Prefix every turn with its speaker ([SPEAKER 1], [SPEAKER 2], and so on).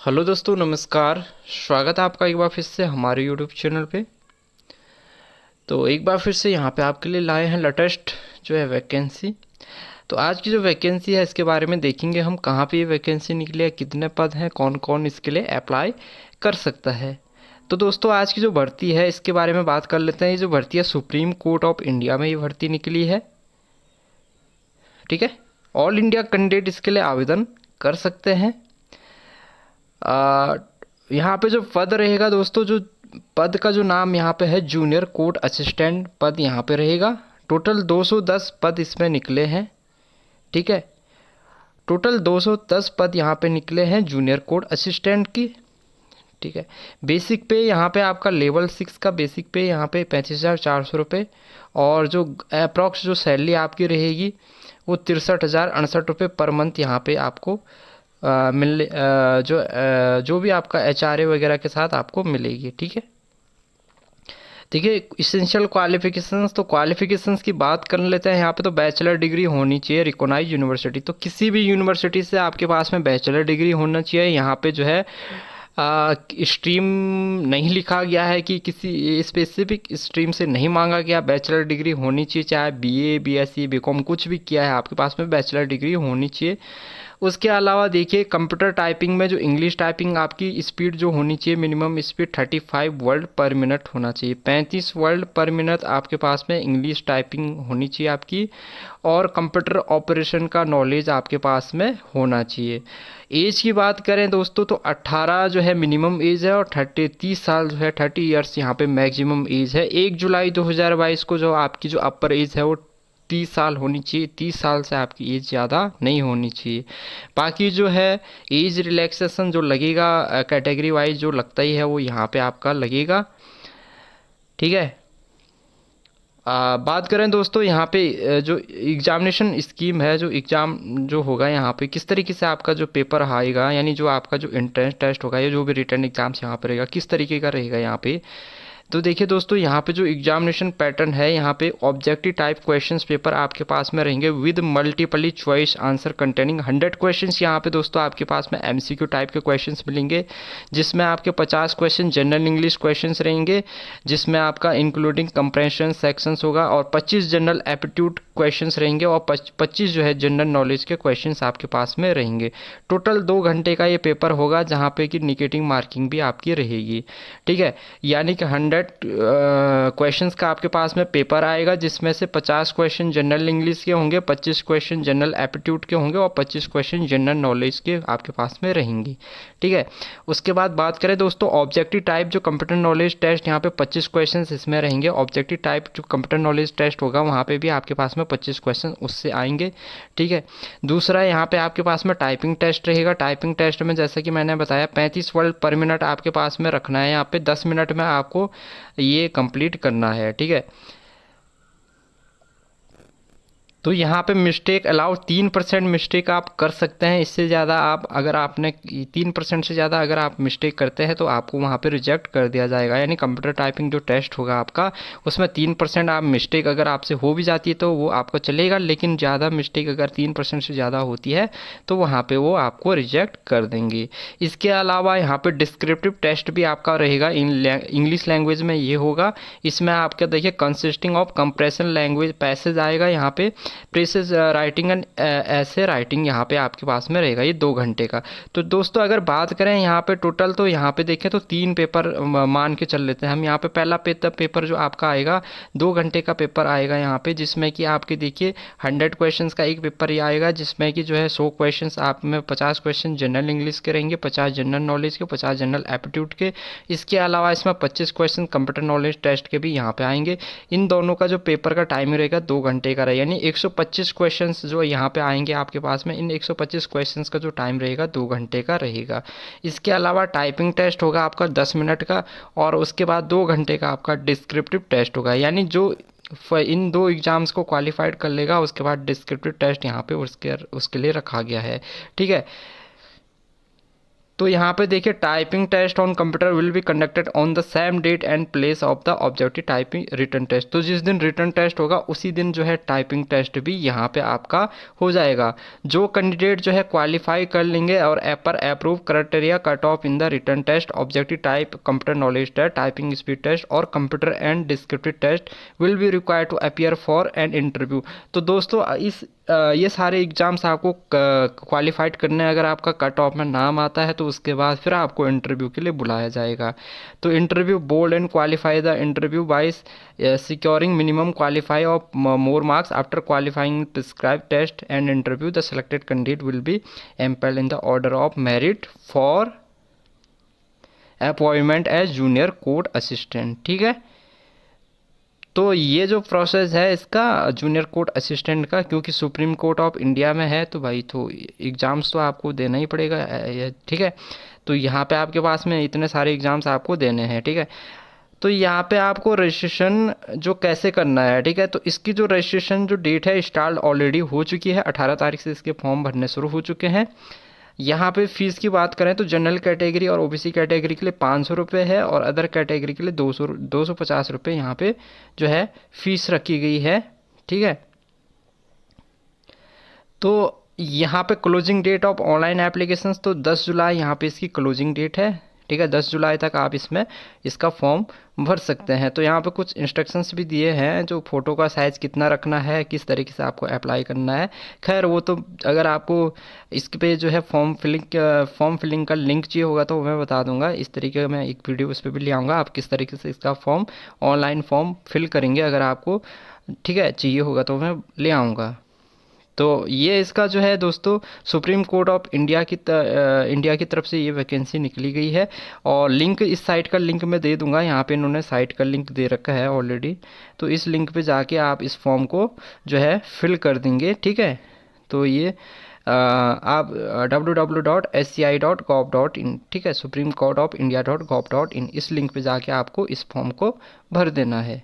[SPEAKER 1] Hello दोस्तों, नमस्कार। स्वागत है आपका एक बार फिर से हमारे यूट्यूब चैनल पे। तो एक बार फिर से यहाँ पे आपके लिए लाए हैं लेटेस्ट जो है वैकेंसी। तो आज की जो वैकेंसी है इसके बारे में देखेंगे हम, कहाँ पे ये वैकेंसी निकली है, कितने पद हैं, कौन कौन इसके लिए अप्लाई कर सकता है। तो दोस्तों आज की जो भर्ती है इसके बारे में बात कर लेते हैं। ये जो भर्ती है सुप्रीम कोर्ट ऑफ इंडिया में ये भर्ती निकली है। ठीक है, ऑल इंडिया कैंडिडेट इसके लिए आवेदन कर सकते हैं। यहाँ पे जो पद रहेगा दोस्तों, जो पद का जो नाम यहाँ पे है जूनियर कोर्ट असिस्टेंट पद यहाँ पे रहेगा। टोटल 210 पद इसमें निकले हैं। ठीक है, टोटल 210 पद यहाँ पे निकले हैं जूनियर कोर्ट असिस्टेंट की। ठीक है, बेसिक पे यहाँ पे आपका लेवल 6 का बेसिक पे यहाँ पे 35,400 रुपये, और जो अप्रॉक्स जो सैलरी आपकी रहेगी वो 63,068 रुपये पर मंथ यहाँ पे आपको जो भी आपका एचआरए वगैरह के साथ आपको मिलेगी। ठीक है, देखिए इसेंशियल क्वालिफिकेशंस, तो क्वालिफिकेशंस की बात कर लेते हैं। यहाँ पे तो बैचलर डिग्री होनी चाहिए रिकॉग्नाइज यूनिवर्सिटी, तो किसी भी यूनिवर्सिटी से आपके पास में बैचलर डिग्री होना चाहिए। यहाँ पे जो है स्ट्रीम नहीं लिखा गया है कि किसी स्पेसिफिक स्ट्रीम से नहीं मांगा गया, बैचलर डिग्री होनी चाहिए। चाहे बीए, बीएससी, बीकॉम कुछ भी किया है आपके पास में बैचलर डिग्री होनी चाहिए। उसके अलावा देखिए कंप्यूटर टाइपिंग में जो इंग्लिश टाइपिंग आपकी स्पीड जो होनी चाहिए, मिनिमम स्पीड 35 वर्ड पर मिनट होना चाहिए। 35 वर्ड पर मिनट आपके पास में इंग्लिश टाइपिंग होनी चाहिए आपकी, और कंप्यूटर ऑपरेशन का नॉलेज आपके पास में होना चाहिए। एज की बात करें दोस्तों तो 18 जो है मिनिमम एज है, और 30 साल जो है 30 ईयर्स यहाँ पे मैक्सिमम एज है। 1 जुलाई 2022 को जो आपकी जो अपर एज है वो 30 साल होनी चाहिए। 30 साल से आपकी एज ज़्यादा नहीं होनी चाहिए। बाकी जो है एज रिलैक्सेशन जो लगेगा कैटेगरी वाइज जो लगता ही है वो यहाँ पे आपका लगेगा। ठीक है, बात करें दोस्तों यहाँ पे जो एग्जामिनेशन स्कीम है, जो एग्ज़ाम जो होगा यहाँ पे किस तरीके से आपका जो पेपर आएगा, यानी जो आपका जो एंट्रेंस टेस्ट होगा या जो भी रिटर्न एग्जाम्स यहाँ पे रहेगा किस तरीके का रहेगा यहाँ पे। तो देखिए दोस्तों यहाँ पे जो एग्जामिनेशन पैटर्न है, यहाँ पे ऑब्जेक्टिव टाइप क्वेश्चंस पेपर आपके पास में रहेंगे with multiply choice answer containing 100 questions. यहाँ पे दोस्तों आपके पास में एमसीक्यू टाइप के क्वेश्चंस मिलेंगे, जिसमें आपके 50 क्वेश्चन जनरल इंग्लिश क्वेश्चंस रहेंगे, जिसमें आपका इंक्लूडिंग कंप्रेंशन सेक्शंस होगा, और 25 जनरल एप्टीट्यूड क्वेश्चंस रहेंगे, और 25 जो है जनरल नॉलेज के क्वेश्चंस आपके पास में रहेंगे। टोटल 2 घंटे का ये पेपर होगा, जहाँ पे कि निगेटिव मार्किंग भी आपकी रहेगी। ठीक है, यानी कि 100 क्वेश्चंस का आपके पास में पेपर आएगा, जिसमें से 50 क्वेश्चन जनरल इंग्लिश के होंगे, 25 क्वेश्चन जनरल एप्टीट्यूड के होंगे, और 25 क्वेश्चन जनरल नॉलेज के आपके पास में रहेंगे। ठीक है, उसके बाद बात करें दोस्तों ऑब्जेक्टिव टाइप जो कंप्यूटर नॉलेज टेस्ट, यहाँ पे 25 क्वेश्चन इसमें रहेंगे। ऑब्जेक्टिव टाइप जो कंप्यूटर नॉलेज टेस्ट होगा वहाँ पे भी आपके पास में 25 क्वेश्चन उससे आएंगे। ठीक है, दूसरा यहाँ पे आपके पास में टाइपिंग टेस्ट रहेगा। टाइपिंग टेस्ट में जैसा कि मैंने बताया 35 वर्ड पर मिनट आपके पास में रखना है। यहाँ पे 10 मिनट में आपको ये कंप्लीट करना है। ठीक है, तो यहाँ पे मिस्टेक अलाउड 3% मिस्टेक आप कर सकते हैं। इससे ज़्यादा आप अगर आपने 3% से ज़्यादा अगर आप मिस्टेक करते हैं तो आपको वहाँ पे रिजेक्ट कर दिया जाएगा। यानी कंप्यूटर टाइपिंग जो टेस्ट होगा आपका उसमें 3% आप मिस्टेक अगर आपसे हो भी जाती है तो वो आपको चलेगा, लेकिन ज़्यादा मिस्टेक अगर 3% से ज़्यादा होती है तो वहाँ पर वो आपको रिजेक्ट कर देंगे। इसके अलावा यहाँ पर डिस्क्रिप्टिव टेस्ट भी आपका रहेगा, इंग्लिश लैंग्वेज में ये होगा। इसमें आपका देखिए consisting of compression language passage आएगा, यहाँ पे प्रेसेस राइटिंग एंड ऐसे राइटिंग यहाँ पे आपके पास में रहेगा। ये 2 घंटे का। तो दोस्तों अगर बात करें यहाँ पे टोटल, तो यहाँ पे देखें तो 3 पेपर मान के चल लेते हैं हम। यहाँ पे पहला पेपर जो आपका आएगा 2 घंटे का पेपर आएगा यहाँ पे, जिसमें कि आपके देखिए 100 क्वेश्चंस का एक पेपर ये आएगा, जिसमें कि जो है 100 क्वेश्चंस आप में 50 क्वेश्चन जनरल इंग्लिश के रहेंगे, 50 जनरल नॉलेज के, 50 जनरल एप्टीट्यूड के। इसके अलावा इसमें 25 क्वेश्चन कंप्यूटर नॉलेज टेस्ट के भी यहाँ पे आएंगे। इन दोनों का जो पेपर का टाइम रहेगा 2 घंटे का रहेगा, यानी 125 क्वेश्चंस जो यहाँ पे आएंगे आपके पास में। इन 125 क्वेश्चंस का जो टाइम रहेगा 2 घंटे का रहेगा। इसके अलावा टाइपिंग टेस्ट होगा आपका 10 मिनट का, और उसके बाद 2 घंटे का आपका डिस्क्रिप्टिव टेस्ट होगा। यानी जो इन 2 एग्जाम्स को क्वालिफाइड कर लेगा उसके बाद डिस्क्रिप्टिव टेस्ट यहाँ पे उसके लिए रखा गया है। ठीक है, तो यहाँ पे देखिए typing test on computer will be conducted on the same date and place of the objective typing written test. तो जिस दिन रिटन टेस्ट होगा उसी दिन जो है टाइपिंग टेस्ट भी यहाँ पे आपका हो जाएगा। जो कैंडिडेट जो है क्वालिफाई कर लेंगे और पर approve criteria cut off in the written test, objective type, computer knowledge test, typing speed test और computer and descriptive test will be required to appear for an interview. तो दोस्तों ये सारे एग्ज़ाम्स आपको क्वालिफाइड करने हैं। अगर आपका कट ऑफ में नाम आता है तो उसके बाद फिर आपको इंटरव्यू के लिए बुलाया जाएगा। तो interview bold and qualify the interview by securing minimum qualify of more marks after qualifying prescribe test and interview the selected candidate will be empanelled in the order of merit for appointment as junior court assistant. ठीक है, तो ये जो process है इसका junior court assistant का, क्योंकि supreme court of India में है तो भाई तो एग्ज़ाम्स तो आपको देना ही पड़ेगा। ठीक है, तो यहाँ पे आपके पास में इतने सारे एग्ज़ाम्स आपको देने हैं। ठीक है, तो यहाँ पे आपको रजिस्ट्रेशन जो कैसे करना है, ठीक है, तो इसकी जो रजिस्ट्रेशन जो डेट है स्टार्ट ऑलरेडी हो चुकी है। 18 तारीख से इसके फॉर्म भरने शुरू हो चुके हैं। यहाँ पे फ़ीस की बात करें तो जनरल कैटेगरी और ओबीसी कैटेगरी के लिए 500 रुपये है और अदर कैटेगरी के लिए 250 रुपये यहाँ पे जो है फ़ीस रखी गई है। ठीक है, तो यहाँ पे closing date of online applications तो 10 जुलाई यहाँ पे इसकी क्लोजिंग डेट है। ठीक है, 10 जुलाई तक आप इसका फॉर्म भर सकते हैं। तो यहाँ पे कुछ इंस्ट्रक्शंस भी दिए हैं, जो फ़ोटो का साइज़ कितना रखना है, किस तरीके से आपको अप्लाई करना है। खैर वो तो अगर आपको इस पे जो है फॉर्म फिलिंग का लिंक चाहिए होगा तो मैं बता दूंगा। इस तरीके का मैं एक वीडियो उस पर भी ले आऊँगा, आप किस तरीके से इसका ऑनलाइन फॉर्म फिल करेंगे अगर आपको ठीक है चाहिए होगा तो मैं ले आऊँगा। तो ये इसका जो है दोस्तों सुप्रीम कोर्ट ऑफ इंडिया की तरफ से ये वैकेंसी निकली गई है और लिंक इस साइट का लिंक मैं दे दूंगा। यहाँ पे इन्होंने साइट का लिंक दे रखा है ऑलरेडी, तो इस लिंक पे जाके आप इस फॉर्म को जो है फिल कर देंगे। ठीक है, तो ये आप www.sci.gov.in ठीक है, supreme court of india.gov.in इस लिंक पे जाके आपको इस फॉर्म को भर देना है।